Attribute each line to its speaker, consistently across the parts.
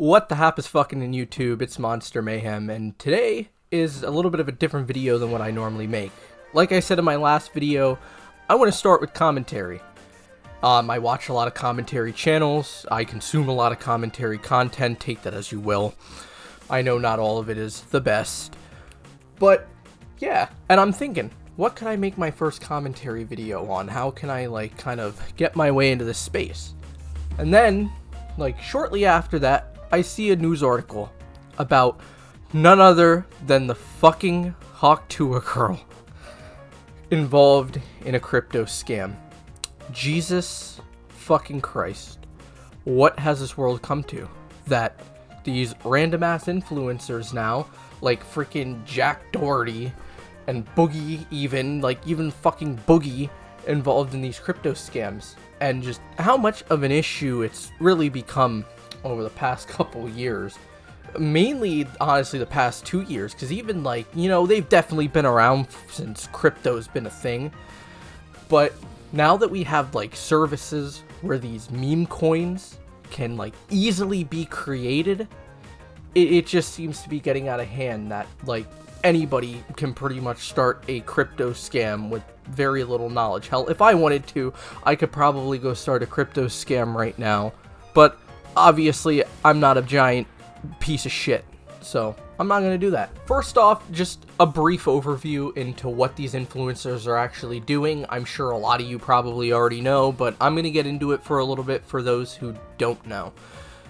Speaker 1: What the hap is fucking in YouTube? It's Monster Mayhem, and today is a little bit of a different video than what I normally make. Like I said in my last video, I want to start with commentary. I watch a lot of commentary channels, I consume a lot of commentary content, take that as you will. I know not all of it is the best, but yeah, and I'm thinking, what could I make my first commentary video on? How can I, like, kind of get my way into this space? And then, like, shortly after that, I see a news article about none other than the fucking Hawk Tuah girl involved in a crypto scam. Jesus fucking Christ. What has this world come to? That these random ass influencers now, like freaking Jack Doherty and Boogie even fucking Boogie involved in these crypto scams, and just how much of an issue it's really become over the past couple years. Mainly, honestly, the past 2 years, because even, like, you know, they've definitely been around since crypto's been a thing, but now that we have, like, services where these meme coins can, like, easily be created, it just seems to be getting out of hand that, like, anybody can pretty much start a crypto scam with very little knowledge. Hell, if I wanted to, I could probably go start a crypto scam right now, but obviously I'm not a giant piece of shit, so I'm not going to do that. First off, just a brief overview into what these influencers are actually doing. I'm sure a lot of you probably already know, but I'm going to get into it for a little bit for those who don't know.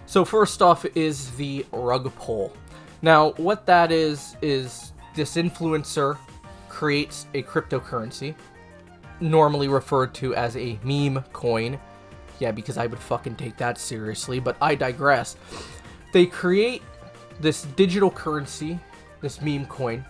Speaker 1: So first off is the rug pull. Now, what that is this influencer creates a cryptocurrency, normally referred to as a meme coin. Yeah, because I would fucking take that seriously, but I digress. They create this digital currency, this meme coin,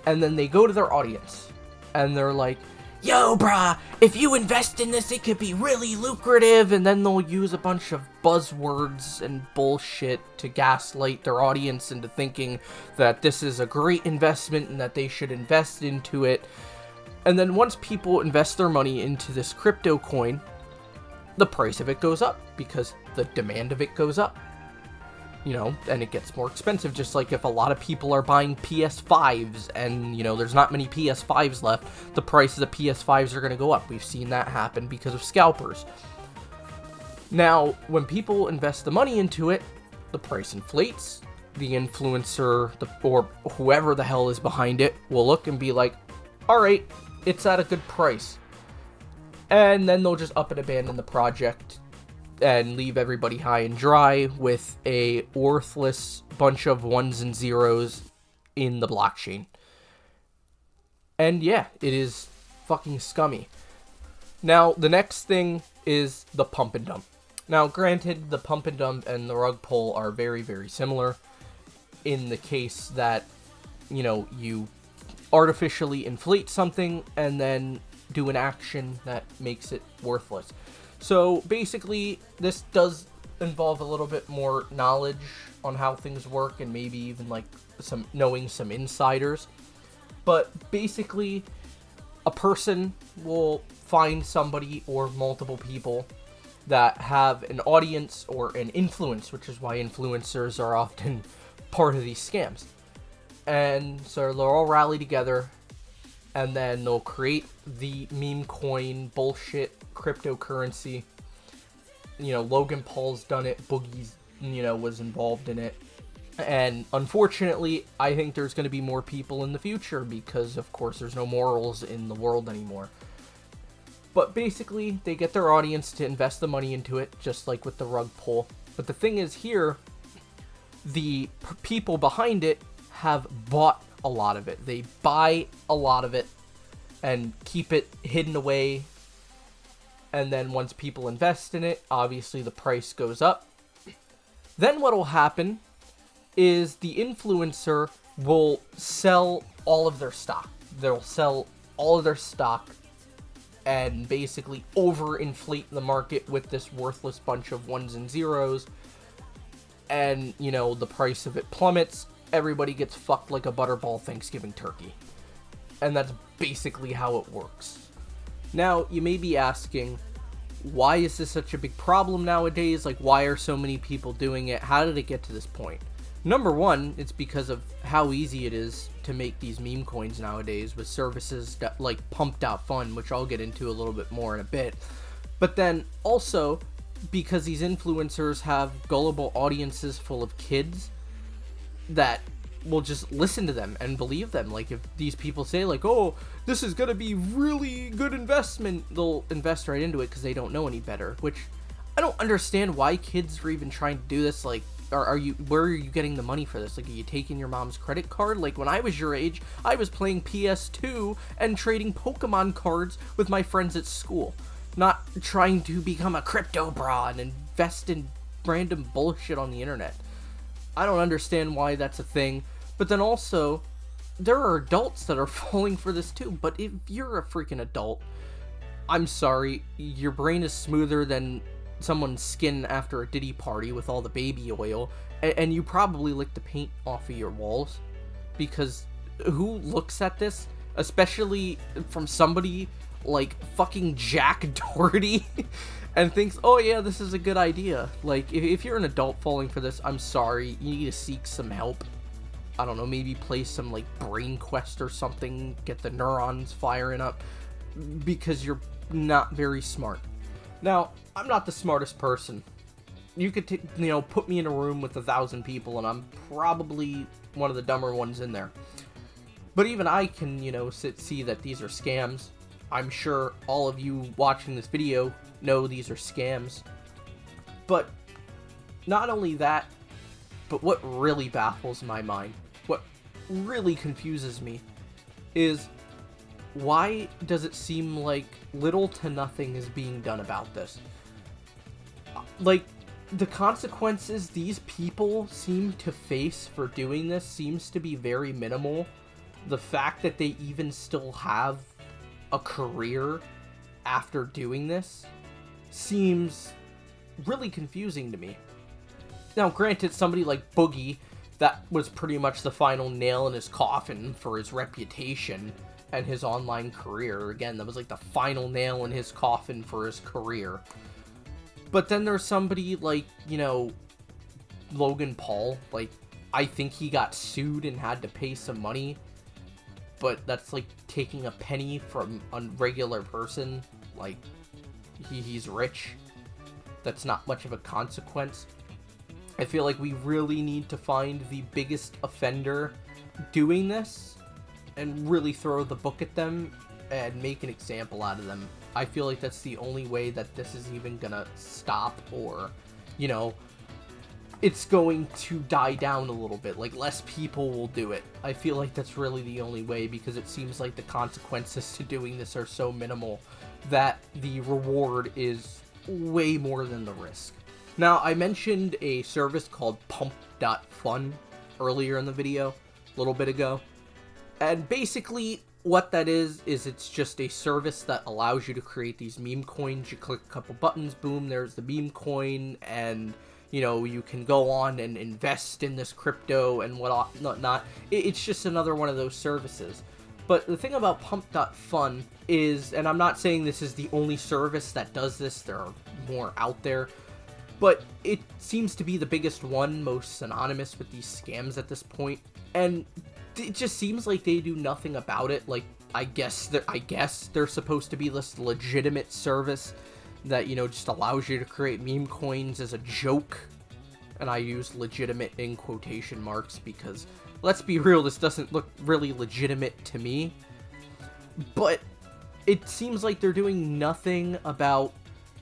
Speaker 1: and then they go to their audience, and they're like, yo, brah, if you invest in this, it could be really lucrative, and then they'll use a bunch of buzzwords and bullshit to gaslight their audience into thinking that this is a great investment and that they should invest into it. And then once people invest their money into this crypto coin, the price of it goes up because the demand of it goes up. You know, and it gets more expensive, just like if a lot of people are buying PS5s and, you know, there's not many PS5s left, the prices of PS5s are going to go up. We've seen that happen because of scalpers. Now, when people invest the money into it, the price inflates. The influencer, or whoever the hell is behind it, will look and be like, alright, it's at a good price. And then they'll just up and abandon the project and leave everybody high and dry with a worthless bunch of ones and zeros in the blockchain. And yeah, it is fucking scummy. Now, the next thing is the pump and dump. Now, granted, the pump and dump and the rug pull are very, very similar in the case that, you know, you artificially inflate something and then do an action that makes it worthless. So basically, this does involve a little bit more knowledge on how things work and maybe even like knowing some insiders. But basically, a person will find somebody or multiple people that have an audience or an influence, which is why influencers are often part of these scams. And so they'll all rally together, and then they'll create the meme coin bullshit cryptocurrency. You know, Logan Paul's done it, Boogie's, you know, was involved in it. And unfortunately, I think there's going to be more people in the future because, of course, there's no morals in the world anymore. But basically, they get their audience to invest the money into it, just like with the rug pull. But the thing is here, the people behind it have bought a lot of it. They buy a lot of it and keep it hidden away. And then once people invest in it, obviously the price goes up. Then what will happen is the influencer will sell all of their stock. They'll sell all of their stock and basically overinflate the market with this worthless bunch of ones and zeros. And, you know, the price of it plummets. Everybody gets fucked like a Butterball Thanksgiving turkey. And that's basically how it works. Now, you may be asking, why is this such a big problem nowadays? Like, why are so many people doing it? How did it get to this point? Number one, it's because of how easy it is to make these meme coins nowadays with services that, like Pump.Fun, which I'll get into a little bit more in a bit. But then also because these influencers have gullible audiences full of kids that will just listen to them and believe them. Like, if these people say, like, oh, this is gonna be really good investment, they'll invest right into it because they don't know any better, which I don't understand why kids are even trying to do this. Like, where are you getting the money for this? Like, are you taking your mom's credit card? Like, when I was your age, I was playing PS2 and trading Pokemon cards with my friends at school, not trying to become a crypto bra and invest in random bullshit on the internet. I don't understand why that's a thing. But then also, there are adults that are falling for this too. But if you're a freaking adult, I'm sorry, your brain is smoother than someone's skin after a Diddy party with all the baby oil, and you probably licked the paint off of your walls, because who looks at this, especially from somebody like fucking Jack Doherty, and thinks, oh yeah, this is a good idea? Like, if you're an adult falling for this, I'm sorry, you need to seek some help. I don't know, maybe play some like Brain Quest or something, get the neurons firing up, because you're not very smart. Now, I'm not the smartest person. You could, put me in a room with 1,000 people, and I'm probably one of the dumber ones in there. But even I can, see that these are scams. I'm sure all of you watching this video know these are scams. But not only that, but what really baffles my mind, what really confuses me, is why does it seem like little to nothing is being done about this? Like, the consequences these people seem to face for doing this seems to be very minimal. The fact that they even still have a career after doing this seems really confusing to me. Now, granted, somebody like Boogie, that was pretty much the final nail in his coffin for his reputation and his online career. Again, that was like the final nail in his coffin for his career. But then there's somebody like, Logan Paul. Like, I think he got sued and had to pay some money, but that's like taking a penny from a regular person. Like, he's rich. That's not much of a consequence. I feel like we really need to find the biggest offender doing this and really throw the book at them and make an example out of them. I feel like that's the only way that this is even gonna stop, or, it's going to die down a little bit. Like, less people will do it. I feel like that's really the only way, because it seems like the consequences to doing this are so minimal that the reward is way more than the risk. Now, I mentioned a service called Pump.Fun earlier in the video, a little bit ago. And basically, what that is it's just a service that allows you to create these meme coins. You click a couple buttons, boom, there's the meme coin, and, you can go on and invest in this crypto and whatnot. It's just another one of those services. But the thing about Pump.Fun is, and I'm not saying this is the only service that does this, there are more out there, but it seems to be the biggest one, most synonymous with these scams at this point, and it just seems like they do nothing about it. Like, I guess they're supposed to be this legitimate service that, just allows you to create meme coins as a joke, and I use legitimate in quotation marks because, let's be real, this doesn't look really legitimate to me. But it seems like they're doing nothing about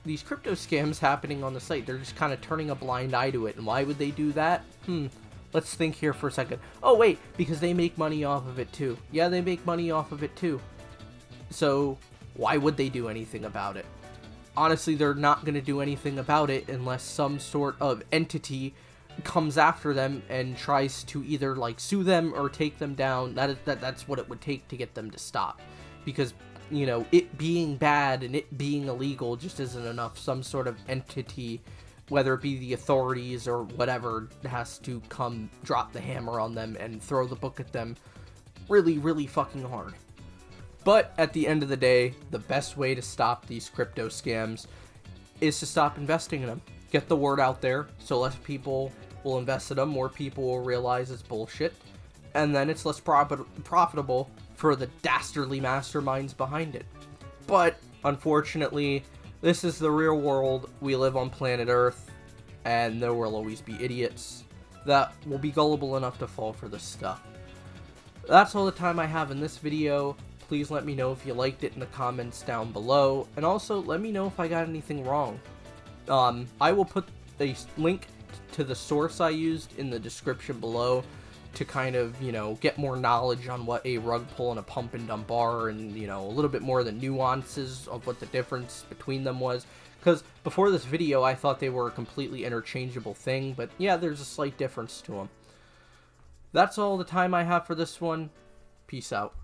Speaker 1: these crypto scams happening on the site. They're just kind of turning a blind eye to it. And why would they do that? Let's think here for a second. Oh, wait, because they make money off of it too. Yeah, they make money off of it too. So why would they do anything about it? Honestly, they're not going to do anything about it unless some sort of entity comes after them and tries to either like sue them or take them down. That's what it would take to get them to stop, because it being bad and it being illegal just isn't enough. Some sort of entity, whether it be the authorities or whatever, has to come drop the hammer on them and throw the book at them really, really fucking hard. But at the end of the day, the best way to stop these crypto scams is to stop investing in them. Get the word out there so less people will invest in them, more people will realize it's bullshit, and then it's less profitable for the dastardly masterminds behind it. But, unfortunately, this is the real world. We live on planet Earth, and there will always be idiots that will be gullible enough to fall for this stuff. That's all the time I have in this video. Please let me know if you liked it in the comments down below, and also let me know if I got anything wrong. I will put a link to the source I used in the description below to kind of, you know, get more knowledge on what a rug pull and a pump and dump are, and, you know, a little bit more of the nuances of what the difference between them was. Because before this video, I thought they were a completely interchangeable thing, but yeah, there's a slight difference to them. That's all the time I have for this one. Peace out.